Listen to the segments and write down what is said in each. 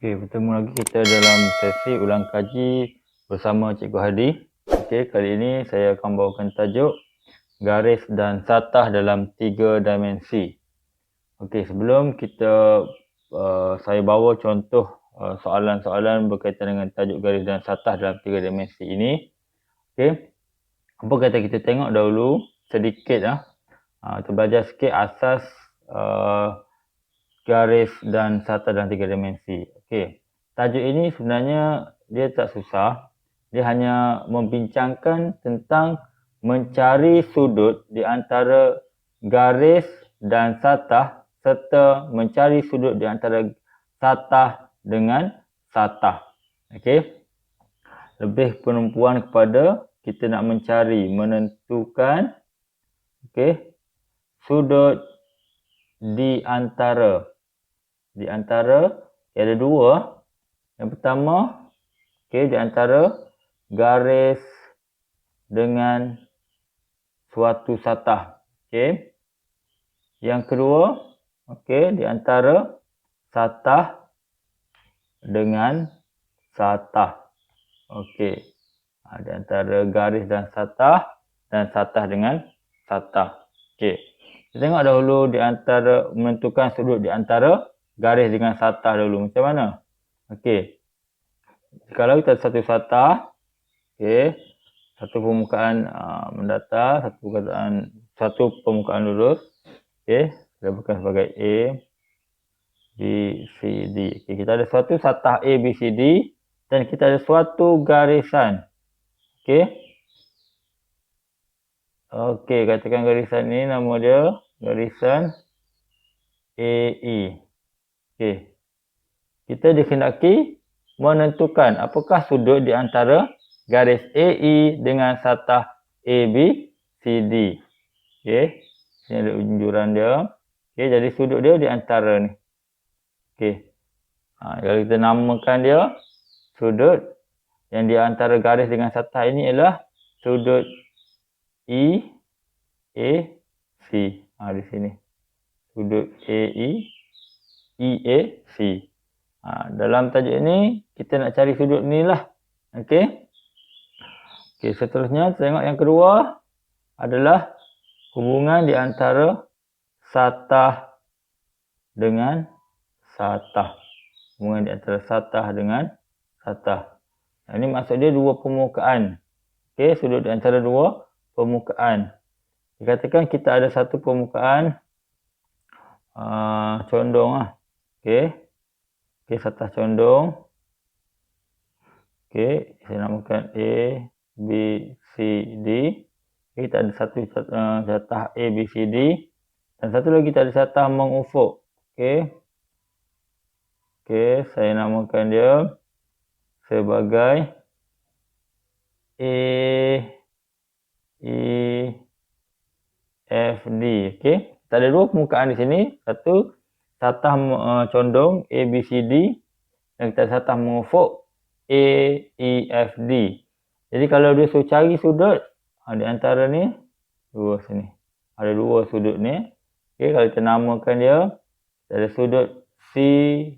Okey, bertemu lagi kita dalam sesi ulang kaji bersama Cikgu Hadi. Okey, kali ini saya akan bawakan tajuk garis dan satah dalam 3 dimensi. Okey, sebelum kita saya bawa contoh soalan-soalan berkaitan dengan tajuk garis dan satah dalam 3 dimensi ini. Okey, apa kata kita tengok dahulu sedikit kita belajar sikit asas garis dan satah dalam 3 dimensi. Okey. Tajuk ini sebenarnya dia tak susah. Dia hanya membincangkan tentang mencari sudut di antara garis dan satah serta mencari sudut di antara satah dengan satah. Okey. Lebih penumpuan kepada kita nak mencari, menentukan sudut di antara ada dua. Yang pertama di antara garis dengan suatu satah. Yang kedua di antara satah dengan satah. Di antara garis dan satah dengan satah. Kita tengok dahulu di antara menentukan sudut di antara garis dengan satah dulu. Macam mana? Kalau kita ada satu satah, satu permukaan mendatar, satu permukaan lurus, kita bukan sebagai A, B, C, D. Kita ada suatu satah A, B, C, D dan kita ada suatu garisan. Katakan garisan ini nama dia garisan AE. Kita dikehendaki menentukan apakah sudut di antara garis AE dengan satah AB, CD. Ini ada unjuran dia. Jadi sudut dia di antara ni. Kalau kita namakan dia sudut yang di antara garis dengan satah ini ialah sudut EAC. Di sini. Sudut EAC. Dalam tajuk ini kita nak cari sudut ni lah. Seterusnya tengok yang kedua adalah hubungan di antara satah dengan satah. Hubungan di antara satah dengan satah. Ini maksud dia dua permukaan. Sudut di antara dua permukaan. Dikatakan kita ada satu permukaan condong lah. Satah condong. Saya namakan A, B, C, D. Kita ada satu satah A, B, C, D. Dan satu lagi kita ada satah mengufuk. Saya namakan dia sebagai A, E, F, D. Kita ada dua permukaan di sini. Satu satah condong A, B, C, D. Dan kita ada satah mengufuk A, E, F, D. Jadi kalau dia suruh cari sudut di antara ni, dua sini. Ada dua sudut ni. Kalau kita namakan dia, kita ada sudut C,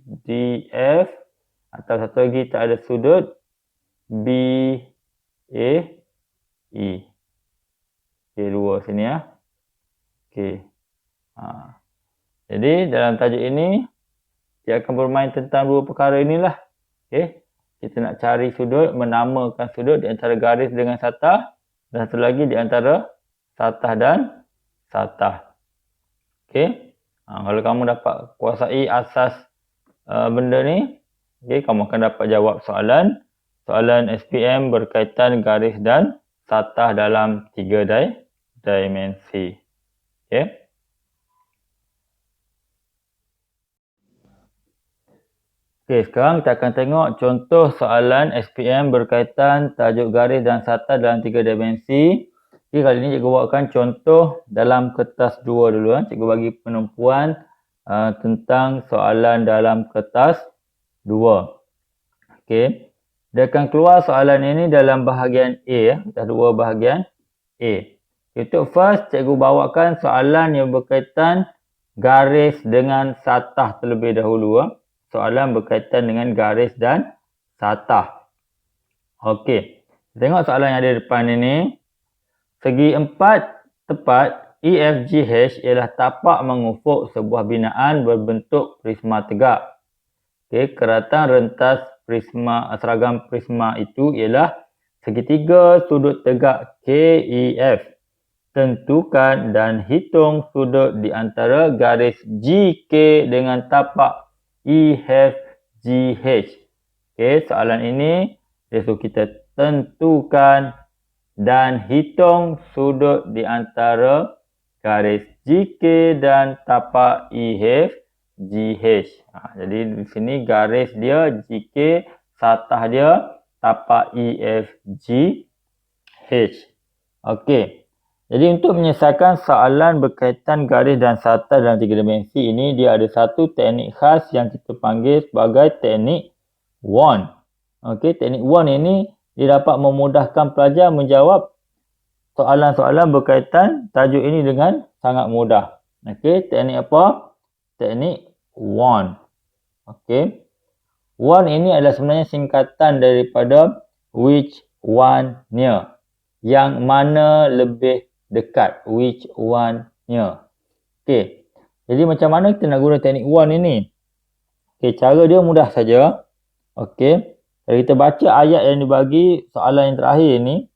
D, F. Atau satu lagi kita ada sudut B, A, E. Dua sini ya. Jadi dalam tajuk ini dia akan bermain tentang dua perkara inilah. Kita nak cari sudut, menamakan sudut di antara garis dengan satah dan satu lagi di antara satah dan satah. Kalau kamu dapat kuasai asas benda ni, kamu akan dapat jawab soalan SPM berkaitan garis dan satah dalam 3 dimensi. Sekarang kita akan tengok contoh soalan SPM berkaitan tajuk garis dan satah dalam 3 dimensi. Kali ini cikgu bawakan contoh dalam kertas 2 dulu. Cikgu bagi penumpuan tentang soalan dalam kertas 2. Dia akan keluar soalan ini dalam bahagian A. Kita ada 2 bahagian A. Untuk first, cikgu bawakan soalan yang berkaitan garis dengan satah terlebih dahulu. soalan berkaitan dengan garis dan satah. Okey. Tengok soalan yang ada depan ini. Segi empat tepat EFGH ialah tapak mengufuk sebuah binaan berbentuk prisma tegak. Okey, keratan rentas prisma seragam prisma itu ialah segitiga sudut tegak KEF. Tentukan dan hitung sudut di antara garis GK dengan tapak EFGH. Okey, soalan ini dia suruh kita tentukan dan hitung sudut di antara garis GK dan tapak EFGH. Jadi di sini garis dia GK, satah dia tapak EFGH. Okey. Jadi untuk menyelesaikan soalan berkaitan garis dan satah dalam 3 dimensi ini, dia ada satu teknik khas yang kita panggil sebagai teknik Wand. Okey, teknik Wand ini dia dapat memudahkan pelajar menjawab soalan-soalan berkaitan tajuk ini dengan sangat mudah. Okey, teknik apa? Teknik Wand. Okey. Wand ini adalah sebenarnya singkatan daripada which one near. Yang mana lebih dekat, which one near. Okey. Jadi macam mana kita nak guna teknik Wand ini? Okey, cara dia mudah saja. Okey. Kalau kita baca ayat yang dibagi soalan yang terakhir ni,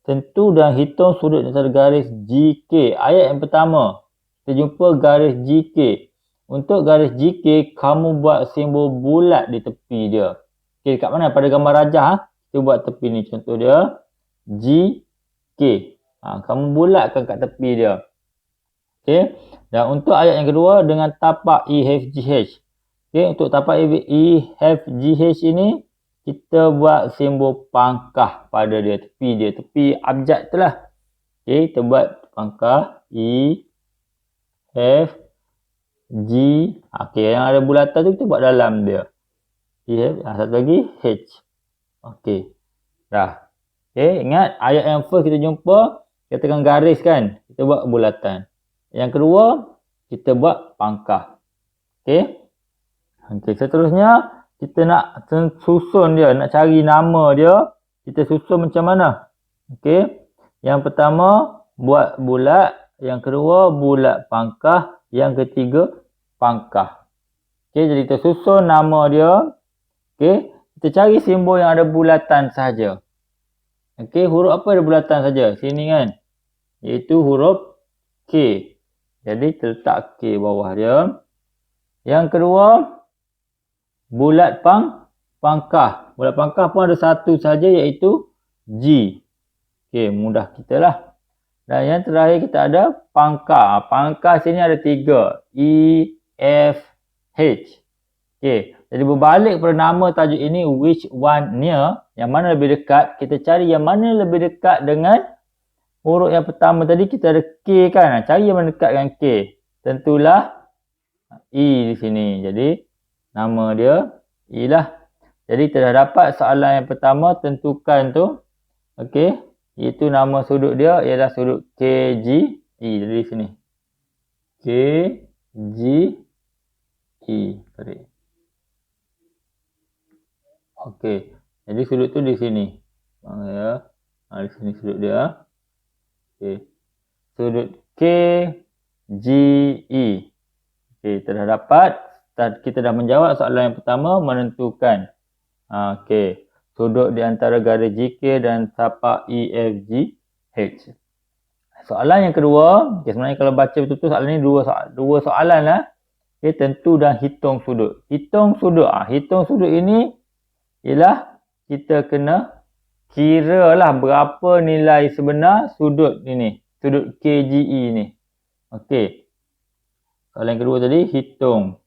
tentu dan hitung sudut antara garis GK. Ayat yang pertama, kita jumpa garis GK. Untuk garis GK, kamu buat simbol bulat di tepi dia. Okey, kat mana? Pada gambar rajah, kita buat tepi ni. Contoh dia, GK. Kamu bulatkan kat tepi dia. Okey. Dan untuk ayat yang kedua dengan tapak EFGH. Okey, untuk tapak EFGH ini kita buat simbol pangkah pada dia, tepi abjad tu lah. Okey, kita buat pangkah E F G. Okey, yang ada bulatan tu kita buat dalam dia. Satu lagi H. Okey. Dah. Okey, ingat ayat yang first kita jumpa kita tekan garis kan, kita buat bulatan. Yang kedua, kita buat pangkah. Okey. Okey, seterusnya kita nak susun dia, nak cari nama dia, kita susun macam mana? Okey. Yang pertama buat bulat, yang kedua bulat pangkah, yang ketiga pangkah. Okey, jadi kita susun nama dia. Okey, kita cari simbol yang ada bulatan saja. Okey, huruf apa ada bulatan saja? Sini kan. Iaitu huruf K. Jadi letak K bawah dia. Yang kedua, bulat pangkah. Bulat pangkah pun ada satu saja iaitu G. Okey, mudah kita lah. Dan yang terakhir kita ada pangkah. Pangkah sini ada 3. E, F, H. Okey, jadi berbalik pada nama tajuk ini which one near, yang mana lebih dekat, kita cari yang mana lebih dekat dengan huruf yang pertama tadi kita ada K kan. Cari yang mana dekat dengan K. Tentulah E di sini. Jadi nama dia E lah. Jadi kita dah dapat soalan yang pertama, tentukan tu. Okey, iaitu nama sudut dia ialah sudut KGE. Jadi di sini KGE. Sorry. Okey, jadi sudut tu di sini. Ya. Di sini sudut dia. Okey. Sudut KGE. Okey, kita dah dapat. Kita dah menjawab soalan yang pertama, menentukan. Okey. Sudut di antara garis GK dan tapak EFGH. Soalan yang kedua, okay, sebenarnya kalau baca betul-betul soalan ni dua soalan lah. Okay, tentu dan hitung sudut. Hitung sudut. Hitung sudut ini ialah kita kena kira lah berapa nilai sebenar sudut ini. Sudut KGE ni. Okey. Soalan yang kedua tadi, hitung.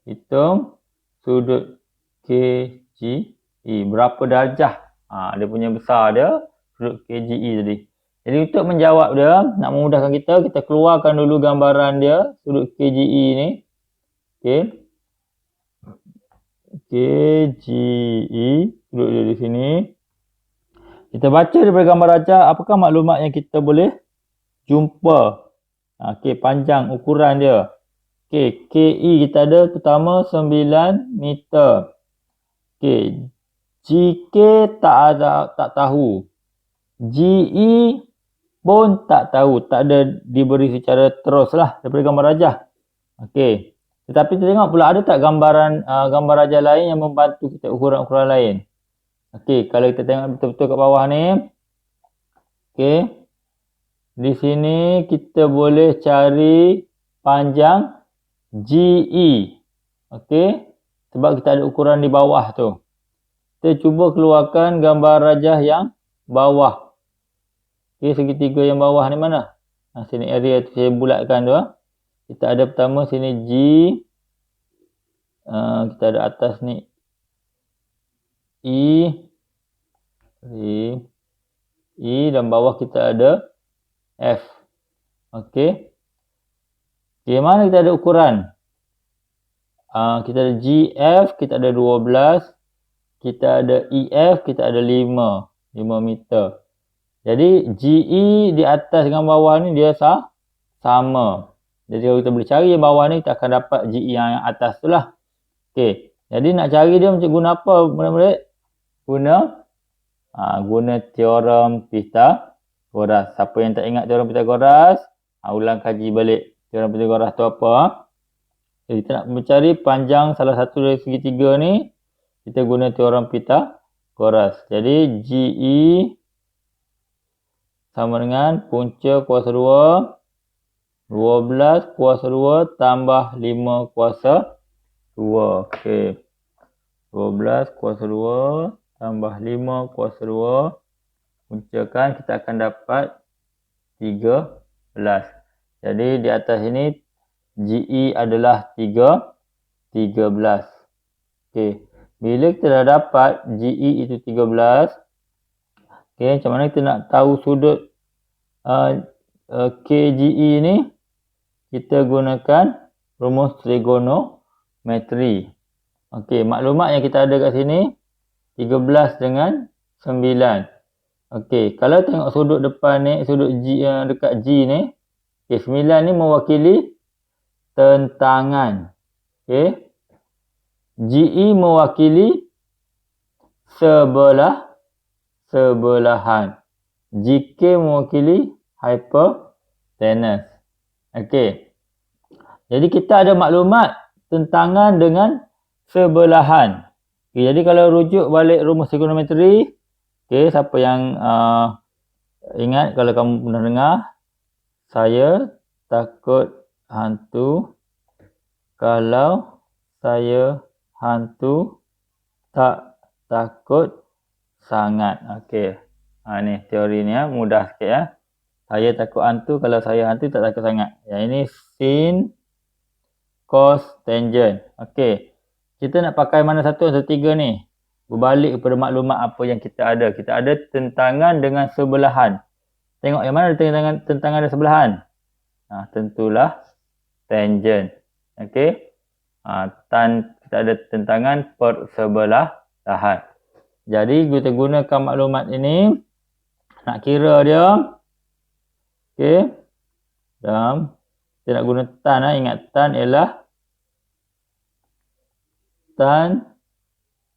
Hitung sudut KGE. Berapa darjah? Dia punya besar dia. Sudut KGE tadi. Jadi untuk menjawab dia, nak memudahkan kita keluarkan dulu gambaran dia. Sudut KGE ni. Okey. KGE. Sudut dia di sini. Kita baca daripada gambar rajah, apakah maklumat yang kita boleh jumpa. Okey, panjang ukuran dia. Okey, KE kita ada pertama 9 meter. Okey, GK tak tahu. GE pun tak tahu, tak ada diberi secara terus lah daripada gambar rajah. Okey. Tetapi kita tengok pula ada tak gambar rajah lain yang membantu kita ukuran-ukuran lain. Okey, kalau kita tengok betul-betul kat bawah ni. Okey. Di sini kita boleh cari panjang GE. Okey. Sebab kita ada ukuran di bawah tu. Kita cuba keluarkan gambar rajah yang bawah. Okey, segitiga yang bawah ni mana? Sini area tu saya bulatkan tu. Kita ada pertama sini G. Kita ada atas ni E. E dan bawah kita ada F. Okey. Okey, mana kita ada ukuran? Kita ada GF, kita ada 12. Kita ada EF, kita ada 5 meter. Jadi GE di atas dengan bawah ni dia sama. Jadi kalau kita boleh cari yang bawah ni, kita akan dapat GE yang atas tu lah. Okey. Jadi nak cari dia macam guna apa murid-murid? Guna teorem Pythagoras. Siapa yang tak ingat teorem Pythagoras, ulang kaji balik teorem Pythagoras tu apa. Jadi kita nak mencari panjang salah satu dari segitiga ni, kita guna teorem Pythagoras. Jadi GE sama dengan punca kuasa 2, 12 kuasa 2 tambah 5 kuasa 2. Okey. 12 kuasa 2 tambah 5 kuasa 2. Puncakan, kita akan dapat 13. Jadi di atas ini GE adalah 13. Okey. Bila kita dah dapat GE itu 13. Okey, macam mana kita nak tahu sudut KGE ni? Kita gunakan rumus trigonometri. Okey, maklumat yang kita ada kat sini 13 dengan 9. Okey, kalau tengok sudut depan ni, sudut G dekat G ni, okey, 9 ni mewakili tentangan. Okey. GE mewakili sebelahan. GK mewakili hypotenuse. Okey. Jadi kita ada maklumat tentangan dengan sebelahan. Okay, jadi kalau rujuk balik rumus trigonometri, okay, siapa yang ingat, kalau kamu pernah dengar, saya takut hantu, kalau saya hantu tak takut sangat. Okey. Ni teori ni mudah sikit ya. Saya takut hantu, kalau saya hantu tak takut sangat. Yang ini sin, cos, tangent. Okey. Kita nak pakai mana satu atau tiga ni? Berbalik kepada maklumat apa yang kita ada. Kita ada tentangan dengan sebelahan. Tengok yang mana tentangan dan sebelahan. Tentulah tangent. Okey. Kita ada tentangan per sebelahan. Jadi kita gunakan maklumat ini. Nak kira dia. Okey. Dan kita nak guna tan. Ingat tan ialah tan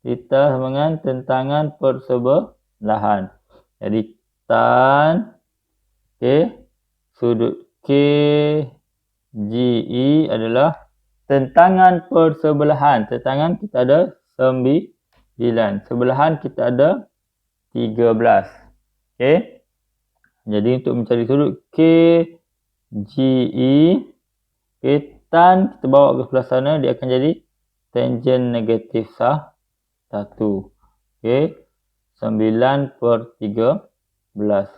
theta sama dengan tentangan per sebelahan. Jadi tan, okey, sudut KGE adalah tentangan per sebelahan. Tentangan kita ada 9. Sebelahan kita ada 13. Okey. Jadi untuk mencari sudut KGE, okey, tan kita bawa ke sebelah sana, dia akan jadi tangent negatif 1. Okey. 9 per 13.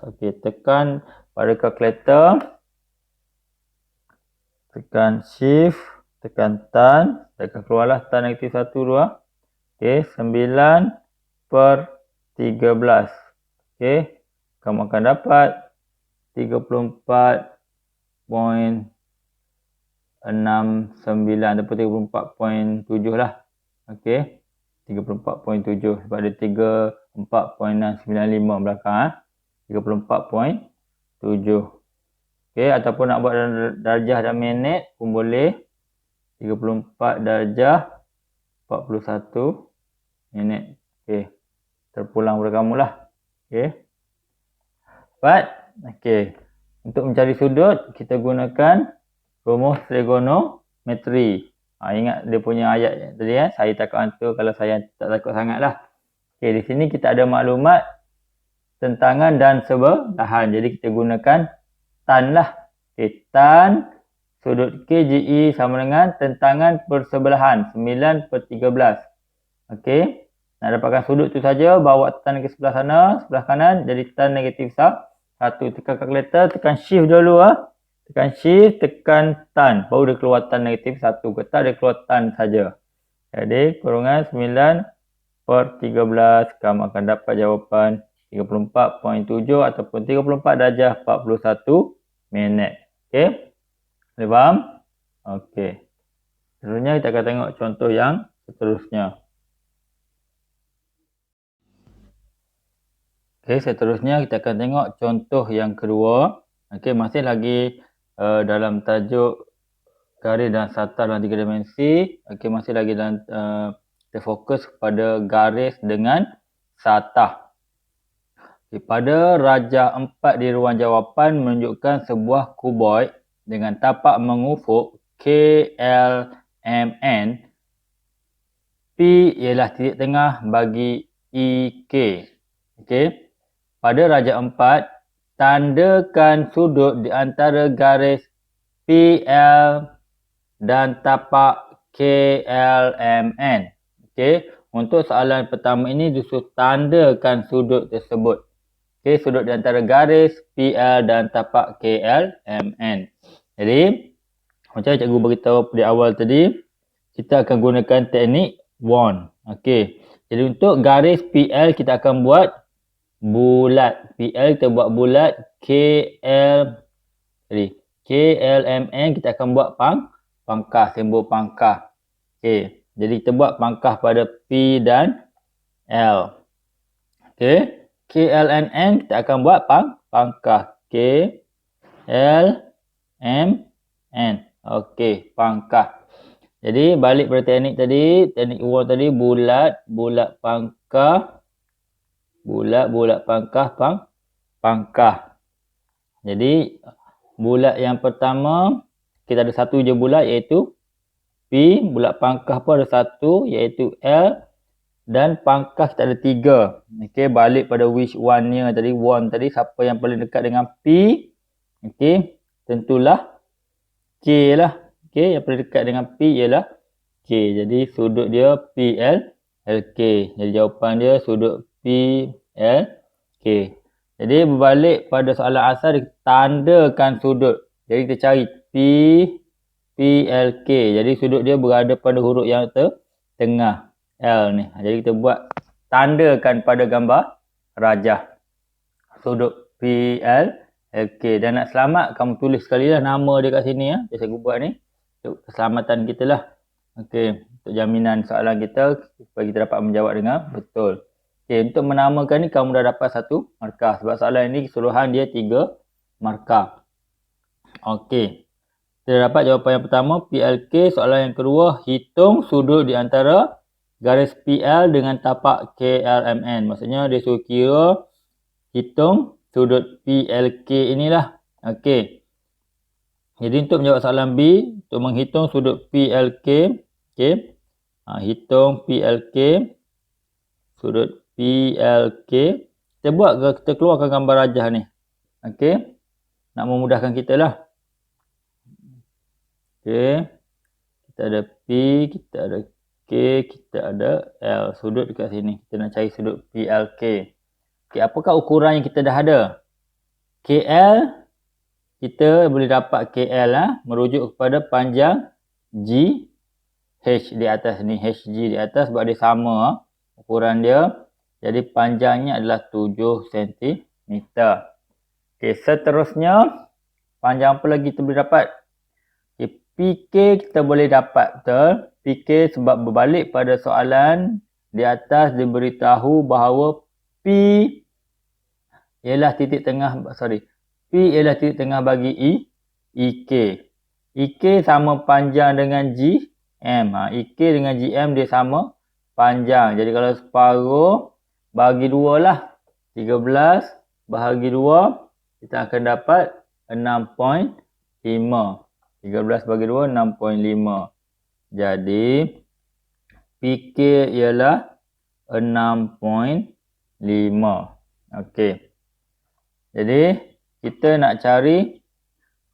Okey, tekan pada kalkulator. Tekan shift, tekan tan, tekan keluarlah tan negatif 1, 2. Okey, 9 per 13. Okey, kamu akan dapat 34.69 ataupun 34.7 lah. Okey, 34.7 sebab ada 34.695 belakang. 34.7. Okey, ataupun nak buat darjah dan minit pun boleh. 34 darjah 41 minit. Okey. Terpulang pada kamu lah. Okey. Dapat? Okey. Untuk mencari sudut, kita gunakan rumus trigonometri. Ingat dia punya ayat tadi saya takut hantu kalau saya tak takut sangat lah. Okey, di sini kita ada maklumat tentangan dan sebelahan. Jadi kita gunakan tan lah. Okey, tan sudut KGE sama dengan tentangan persebelahan 9/13. Okey. Nak dapatkan sudut tu saja, bawa tan ke sebelah sana, sebelah kanan, jadi tan negatif 1. Tekan kalkulator, tekan shift dulu Tekan shift, tekan tan. Baru dia keluar tan negatif 1. Ketak dia keluar tan saja. Jadi kurungan 9/13. Kamu akan dapat jawapan 34.7 ataupun 34 darjah 41 minit. Okey. Boleh faham? Okey. Seterusnya kita akan tengok contoh yang seterusnya. Okey, seterusnya kita akan tengok contoh yang kedua. Okey, masih lagi dalam tajuk garis dan satar dalam 3 dimensi. Okey, masih lagi dalam terfokus kepada garis dengan satar. Okay, pada rajah 4 di ruang jawapan menunjukkan sebuah kuboid dengan tapak mengufuk KLMN. P ialah titik tengah bagi EK. Okey. Pada rajah 4, tandakan sudut di antara garis PL dan tapak KLMN. Okey. Untuk soalan pertama ini disuruh tandakan sudut tersebut. Okey, sudut di antara garis PL dan tapak KLMN. Jadi, macam cikgu beritahu di awal tadi, kita akan gunakan teknik wand. Okey. Jadi untuk garis PL kita akan buat bulat. PL kita buat bulat. KLMN kita akan buat pangkah, simbol pangkah. Okey. Jadi kita buat pangkah pada P dan L. Okey. KLMN kita akan buat pangkah. KLMN. Okey, pangkah. Jadi balik pada teknik tadi, teknik wand tadi bulat pangkah, bulat pangkah, pangkah. Jadi bulat yang pertama kita ada satu je bulat iaitu P, bulat pangkah pun ada satu iaitu L, dan pangkah kita ada 3. Okey, balik pada which one-nya tadi, wand tadi, siapa yang paling dekat dengan P? Okey, tentulah K lah. Okey, yang paling dekat dengan P ialah K. Jadi sudut dia PLK. Jadi jawapan dia sudut PLK. Jadi berbalik pada soalan asal, dia tandakan sudut. Jadi kita cari PLK. Jadi sudut dia berada pada huruf yang tengah. L ni. Jadi kita buat tandakan pada gambar rajah sudut PLK. Dan nak selamat, kamu tulis sekali lah nama dia kat sini ya. Saya buat ni untuk keselamatan kita lah. Okey, untuk jaminan soalan kita supaya kita dapat menjawab dengan betul. Okey, untuk menamakan ni kamu dah dapat 1 markah sebab soalan ini keseluruhan dia 3 markah. Okey. Kita dapat jawapan yang pertama PLK. Soalan yang kedua, hitung sudut di antara garis PL dengan tapak KLMN. Maksudnya dia suruh kira, hitung sudut PLK inilah. Okey. Jadi untuk menjawab soalan B, untuk menghitung sudut PLK, okey. Hitung PLK, sudut PLK. Kita keluarkan gambar rajah ni. Okey. Nak memudahkan kita lah. Okey. Kita ada P, kita ada K, kita ada L. Sudut dekat sini. Kita nak cari sudut PLK. Okey, apakah ukuran yang kita dah ada? KL, kita boleh dapat KL merujuk kepada panjang G, H di atas ni. HG di atas sebab dia sama ukuran dia. Jadi panjangnya adalah 7 cm. Okey, seterusnya panjang apa lagi kita boleh dapat? Okay, PK kita boleh dapat betul. PK sebab berbalik pada soalan di atas diberitahu bahawa P ialah titik tengah, P ialah titik tengah bagi EK. EK sama panjang dengan G, M. EK dengan GM dia sama panjang. Jadi kalau separuh bagi 2 lah. 13 bahagi 2, kita akan dapat 6.5. 13 bagi 2, 6.5. Jadi, PK ialah 6.5. Okey. Jadi, kita nak cari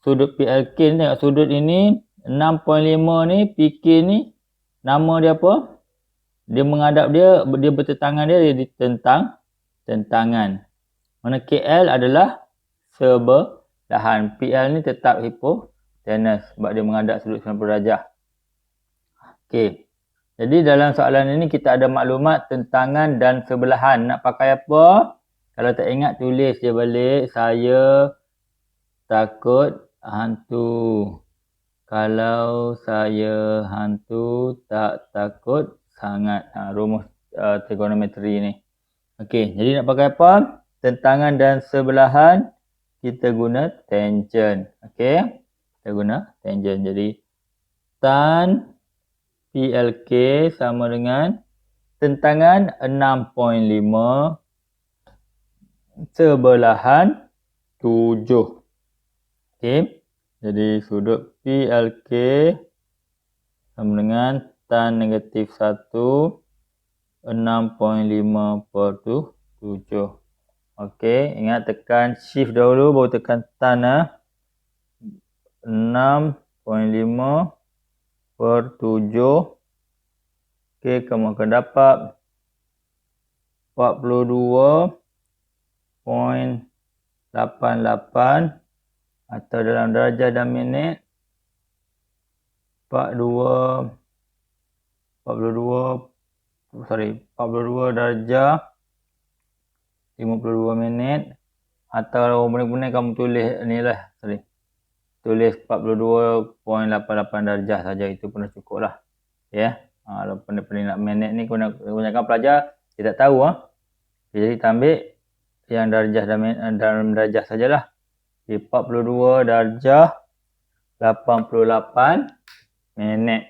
sudut PLK ni. Tengok sudut ini 6.5 ni, PK ni, nama dia apa? Dia menghadap dia bertentangan dia tentangan. Mana KL adalah sebelahan. PL ni tetap hipotenus sebab dia menghadap sudut 90 darjah. Okey. Jadi dalam soalan ini kita ada maklumat tentangan dan sebelahan. Nak pakai apa? Kalau tak ingat tulis je balik. Saya takut hantu. Kalau saya hantu tak takut sangat. Rumus trigonometri ni. Okey, jadi nak pakai apa? Tentangan dan sebelahan kita guna tangent. Okey. Kita guna tangent. Jadi tan PLK sama dengan tentangan 6.5 sebelahan 7. Okey. Jadi sudut PLK sama dengan tan negatif 1 6.5 per 7. Okey, ingat tekan shift dahulu baru tekan tan 6.5 per 7. Okey, kamu akan dapat 42.88 atau dalam darjah dan minit 42 darjah 52 minit atau benar-benar kamu tulis ni lah, tulis 42.88 darjah saja, itu pun dah cukup lah. Ya. Kalau pandai-pandai nak minit ni kebanyakan pelajar dia tak tahu. Jadi kita ambil yang darjah dalam darjah sajalah. 42 darjah 88 minit.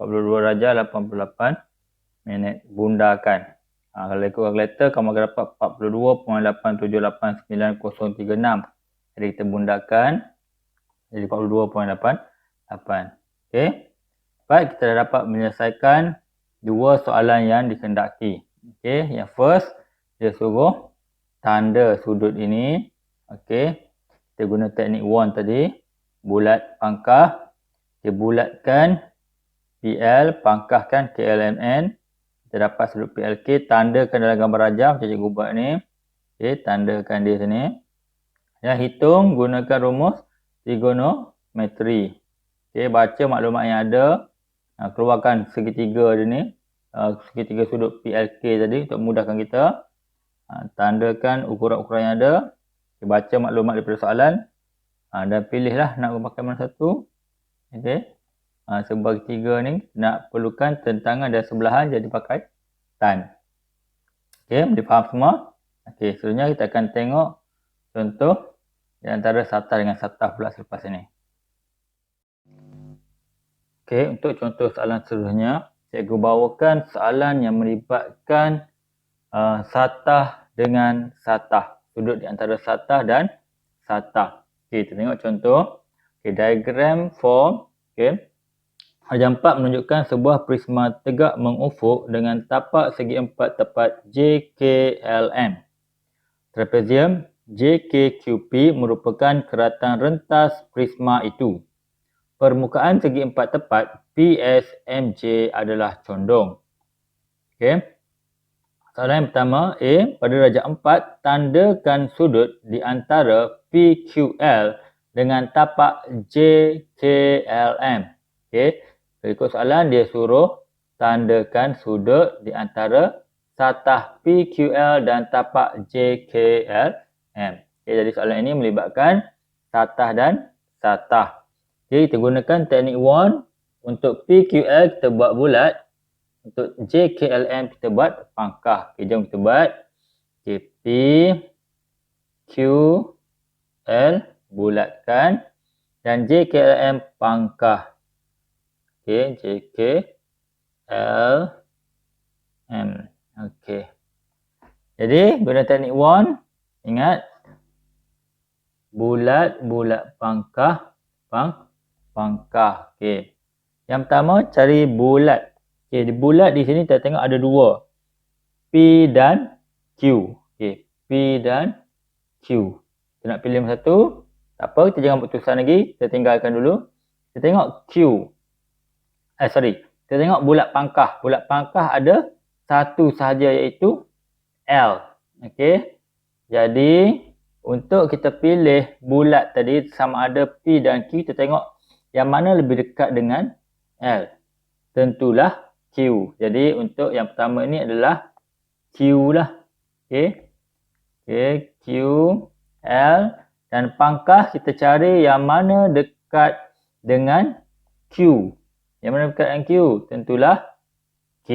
42 darjah 88 minit. Bundakan. Kalau ikut kalkulator kamu akan dapat 42.878936. Jadi kita bundakan jadi 42.88. Okey. Baik, kita dah dapat menyelesaikan dua soalan yang dikehendaki. Okey, yang first dia suruh tanda sudut ini. Okey. Kita guna teknik one tadi. Bulat pangkah. Kita bulatkan PL, pangkahkan KLMN. Kita dapat sudut PLK. Tandakan dalam gambar rajah macam cikgu buat ni. Okey, tandakan dia sini. Ya, hitung gunakan rumus trigonometri. Okey, baca maklumat yang ada. Keluarkan segitiga dia ni. Segitiga sudut PLK tadi untuk memudahkan kita. Tandakan ukuran-ukuran yang ada. Baca maklumat daripada soalan dan pilihlah nak pakai mana satu. Okey. Sebagi tiga ni nak perlukan tentangan dan sebelahan, jadi pakai tan. Okey, boleh faham semua? Okey, seterusnya kita akan tengok contoh di antara satah dengan satah pula selepas ini. Okey, untuk contoh soalan seterusnya, cikgu bawakan soalan yang melibatkan satah dengan satah. Sudut di antara satah dan satah. Okey, kita tengok contoh. Okey, diagram form. Okey. Halaman 4 menunjukkan sebuah prisma tegak mengufuk dengan tapak segi empat tepat JKLM. Trapezium JKQP merupakan keratan rentas prisma itu. Permukaan segi empat tepat PSMJ adalah condong. Okey. Soalan yang pertama, A. Pada darjah 4, tandakan sudut di antara PQL dengan tapak JKLM. Okey. Berikut soalan, dia suruh tandakan sudut di antara satah PQL dan tapak JKLM. Okey, jadi soalan ini melibatkan satah dan satah. Okey, kita gunakan teknik one. Untuk PQL kita buat bulat. Untuk JKLM kita buat pangkah. Okay, jom kita buat. Okay, P, Q, L bulatkan dan JKLM pangkah. Okey, JKLM. Okey. Jadi guna teknik Wand, ingat bulat pangkah pangkah. Okey. Yang pertama cari bulat. Okey, bulat di sini kita tengok ada dua. P dan Q. Okey, P dan Q. Kita nak pilih satu. Tak apa, kita jangan putuskan lagi. Kita tinggalkan dulu. Kita tengok Q. Kita tengok bulat pangkah. Bulat pangkah ada satu sahaja iaitu L. Okey. Jadi, untuk kita pilih bulat tadi sama ada P dan Q, kita tengok yang mana lebih dekat dengan L. Tentulah Q. Jadi, untuk yang pertama ini adalah Q lah. Okey. Okey, Q, L dan pangkah kita cari yang mana dekat dengan Q. Yang mana dekat dengan Q? Tentulah K.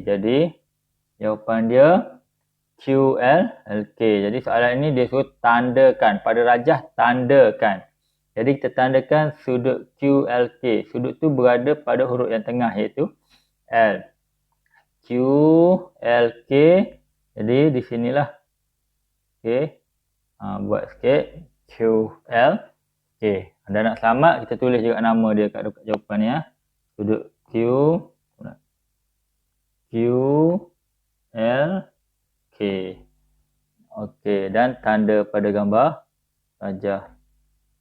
Jadi, jawapan dia QLK. Jadi, soalan ini dia suruh tandakan. Pada rajah, tandakan. Jadi, kita tandakan sudut QLK. Sudut tu berada pada huruf yang tengah iaitu L. QLK. Jadi, di sinilah. Okey. Buat sikit. QLK. Anda nak selamat, kita tulis juga nama dia kat dekat jawapan ni. Sudut QLK. Okey. Dan tanda pada gambar rajah.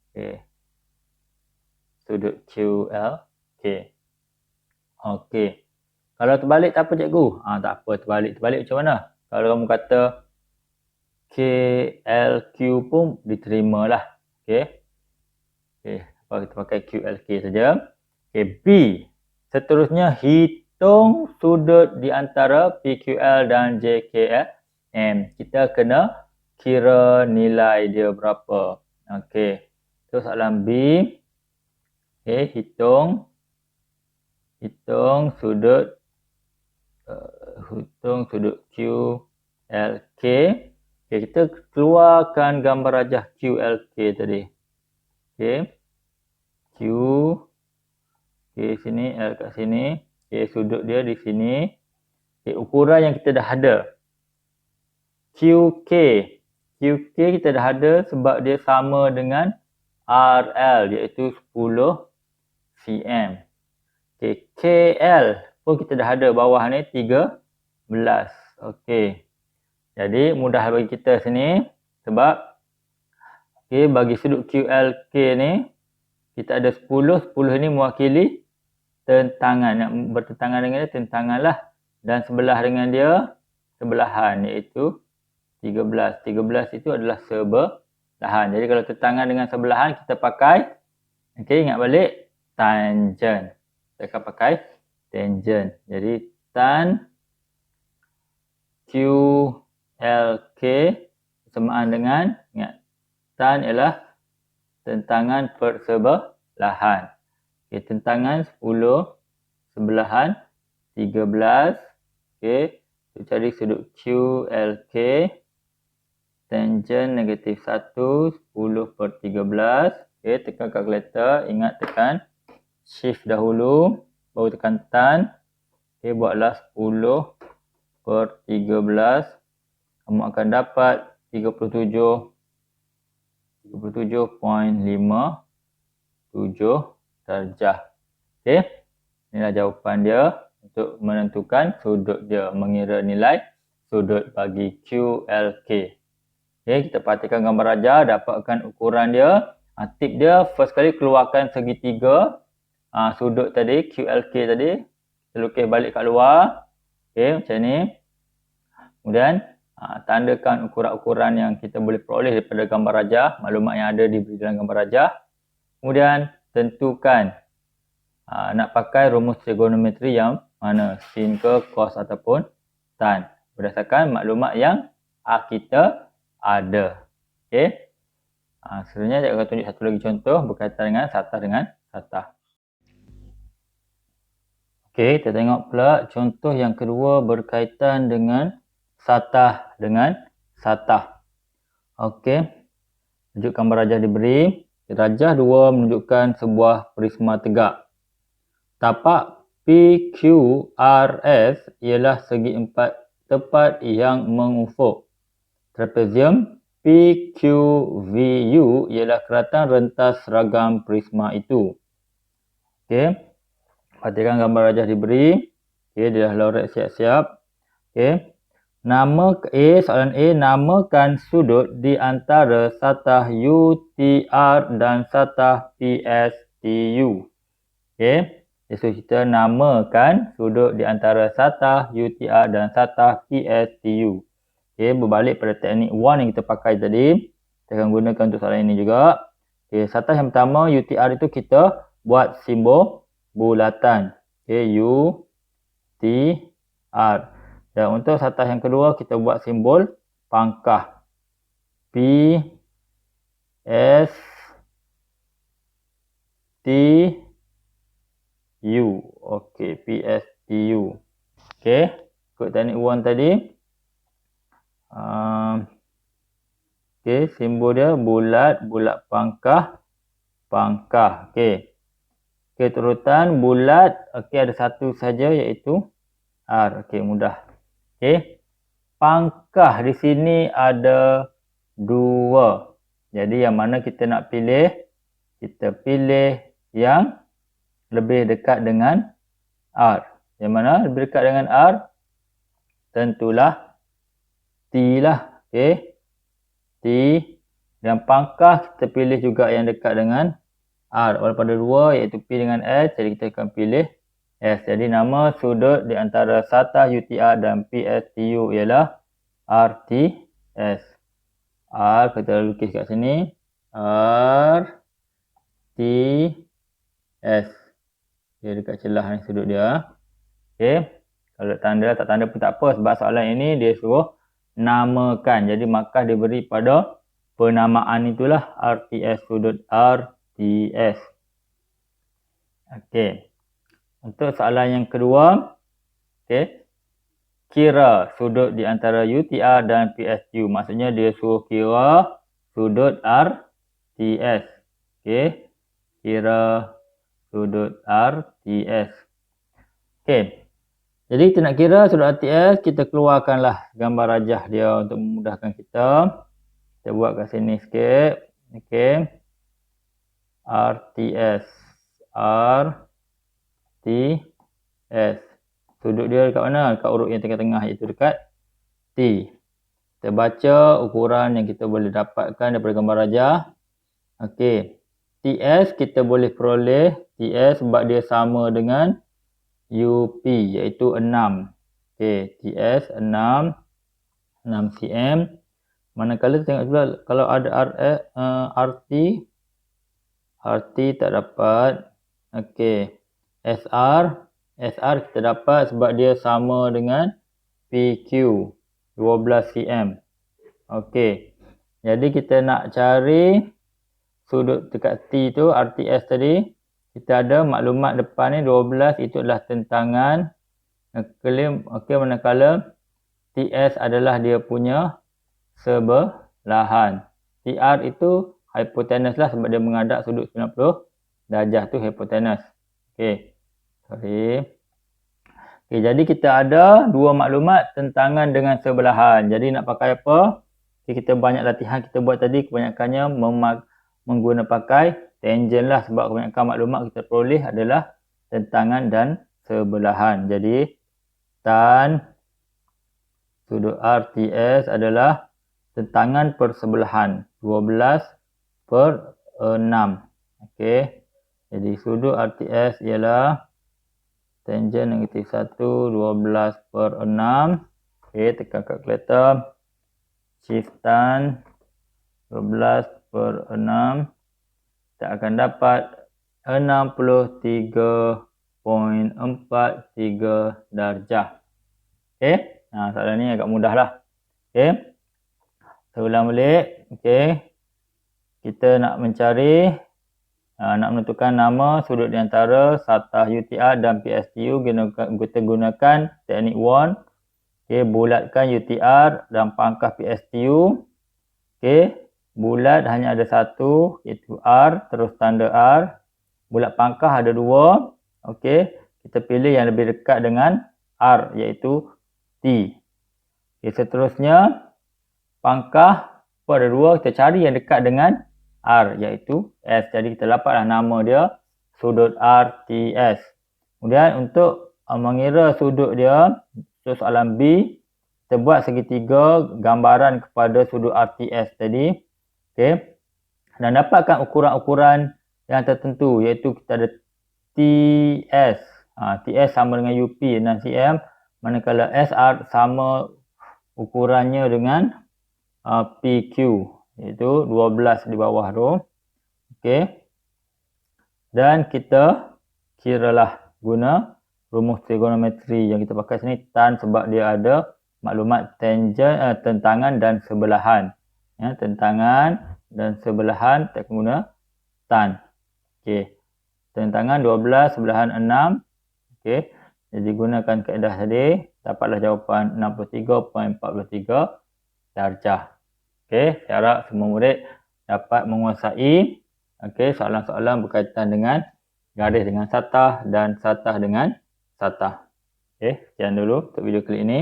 Okey. Sudut QLK. Okey. Kalau terbalik tak apa cikgu? Tak apa terbalik. Terbalik macam mana? Kalau kamu kata KLQ pun diterimalah. Okey. Okey. Kita pakai QLK saja. Okey. B. Seterusnya hitung sudut di antara PQL dan JKLM. Kita kena kira nilai dia berapa. Okey. Itu soalan B. Okey. Hitung sudut QLK. Okay, kita keluarkan gambar rajah QLK tadi. Okay. Q. Okay, sini L kat sini. Okay, sudut dia di sini. Okay, ukuran yang kita dah ada. QK. QK kita dah ada sebab dia sama dengan RL iaitu 10 cm. Okay, KL pun kita dah ada bawah ni 13. Okey. Jadi mudah bagi kita sini sebab okey bagi sudut QLK ni kita ada 10. 10 ni mewakili tentangan. Yang bertentangan dengan dia tentanganlah dan sebelah dengan dia sebelahan iaitu 13. 13 itu adalah sebelahan. Jadi kalau tentangan dengan sebelahan kita pakai okey ingat balik tangent. Kita akan pakai tangent. Jadi tan QLK bersamaan dengan ingat tan ialah tentangan persebelahan. Okey, tentangan 10, sebelahan 13. Okey, kita cari sudut QLK. Tangent negatif 1, 10/13. Okey, tekan kalkulator. Ingat tekan shift dahulu, baru tekan tan. Okey, buatlah 10/13. Kamu akan dapat 37.57 darjah. Okey. Inilah jawapan dia untuk menentukan sudut dia, mengira nilai sudut bagi QLK. Okey, kita perhatikan gambar rajah, dapatkan ukuran dia. Tip dia first kali keluarkan segitiga sudut tadi, QLK tadi. Kita lukis balik kat luar. Okey, macam ni. Kemudian tandakan ukuran-ukuran yang kita boleh peroleh daripada gambar rajah, maklumat yang ada diberi dalam gambar rajah. Kemudian tentukan nak pakai rumus trigonometri yang mana, sin ke, cos ataupun tan, berdasarkan maklumat yang kita ada. Okey. Seterusnya saya akan tunjuk satu lagi contoh berkaitan dengan satah dengan satah. Okey, kita tengok pula contoh yang kedua berkaitan dengan satah dengan satah. Okey. Tunjuk gambar rajah diberi. Rajah 2 menunjukkan sebuah prisma tegak. tapak PQRS ialah segi empat tepat yang mengufuk. Trapezium PQVU ialah keratan rentas seragam prisma itu. Okey. Perhatikan gambar rajah diberi. Okey, dia dah lorek siap-siap. Okey. Soalan A, namakan sudut di antara satah UTR dan satah PSTU. Okey. So, kita namakan sudut di antara satah UTR dan satah PSTU. Okey, berbalik pada teknik 1 yang kita pakai tadi. Kita akan gunakan untuk soalan ini juga. Okey, satah yang pertama UTR itu kita buat simbol bulatan. Okey, UTR. Dan untuk satah yang kedua kita buat simbol pangkah. PSTU. Okey, PSTU. Okey, ikut teknik 1 tadi. Okey, simbol dia bulat pangkah. Okey. Okey, turutan bulat. Okey, ada satu saja iaitu R. Okey, mudah. Okey. Pangkah di sini ada 2. Jadi yang mana kita nak pilih? Kita pilih yang lebih dekat dengan R. Yang mana lebih dekat dengan R? Tentulah T lah. Okey. T. Dan pangkah kita pilih juga yang dekat dengan R. Walaupun ada 2 iaitu P dengan S. Jadi kita akan pilih S. Jadi nama sudut di antara satah UTR dan PSTU ialah RTS. R kita lukis kat sini. RTS. Dia dekat celah ni sudut dia. Okey. Kalau tanda tak tanda pun tak apa sebab soalan ini dia suruh namakan. Jadi maka diberi pada penamaan itulah RTS, sudut RTS. Okey. Untuk soalan yang kedua, okey. Kira sudut di antara UTR dan PSTU. Maksudnya dia suruh kira sudut RTS. Okey. Kira sudut RTS. Okey. Jadi kita nak kira sudut RTS, kita keluarkanlah gambar rajah dia untuk memudahkan kita. Kita buat kat sini sikit. Okey. RTS. RTS. Sudut dia dekat mana? Dekat urut yang tengah-tengah iaitu dekat T. Kita baca ukuran yang kita boleh dapatkan daripada gambar rajah. Okey. TS kita boleh peroleh TS sebab dia sama dengan UP iaitu 6. Okey, TS 6 cm. Manakala tengok sebelah kalau ada RT tak dapat. Okey. SR kita dapat sebab dia sama dengan PQ 12 cm. Okey. Jadi kita nak cari sudut dekat T tu, RTS tadi. Kita ada maklumat depan ni 12 itu adalah tentangan. Okey, manakala TS adalah dia punya sebelahan. TR itu hypotenuse lah sebab dia menghadap sudut 90 darjah tu hypotenuse. Okey. Okey, jadi kita ada 2 maklumat tentangan dengan sebelahan. Jadi nak pakai apa? Okay, kita banyak latihan kita buat tadi kebanyakannya menggunakan pakai tangent lah sebab kebanyakan maklumat kita peroleh adalah tentangan dan sebelahan. Jadi tan sudut RTS adalah tentangan per sebelahan 12/6. Okey. Jadi sudut RTS ialah tangent negatif 1 12/6. Okey, tekan kalkulator. Shift tan 12/6. Kita akan dapat 63.43 darjah. Okey. Soalan ni agak mudah lah. Okey. Saya ulang balik. Okey. Kita nak mencari nak menentukan nama sudut di antara satah UTR dan PSTU. Kita gunakan teknik 1. Okey, bulatkan UTR dan pangkah PSTU. Okey, bulat hanya ada satu iaitu R, terus tanda R. Bulat pangkah ada 2. Okey, kita pilih yang lebih dekat dengan R, iaitu T. Okay, seterusnya, pangkah pun ada 2, kita cari yang dekat dengan R, iaitu S. Jadi kita dapatlah nama dia sudut RTS. Kemudian untuk mengira sudut dia, untuk soalan B, kita buat segitiga gambaran kepada sudut RTS tadi. Okay. Dan dapatkan ukuran-ukuran yang tertentu, iaitu kita ada TS. TS sama dengan UP 6 cm, manakala SR sama ukurannya dengan PQ, iaitu 12 di bawah tu. Okey. Dan kita kiralah guna rumus trigonometri yang kita pakai sini tan, sebab dia ada maklumat tentangan dan sebelahan. Ya, tentangan dan sebelahan kita guna tan. Okey. Tentangan 12, sebelahan 6. Okey. Jadi gunakan kaedah tadi, dapatlah jawapan 63.43 darjah. Okey, saya harap semua murid dapat menguasai soalan-soalan berkaitan dengan garis dengan satah dan satah dengan satah. Okey, sekian dulu untuk video kali ini.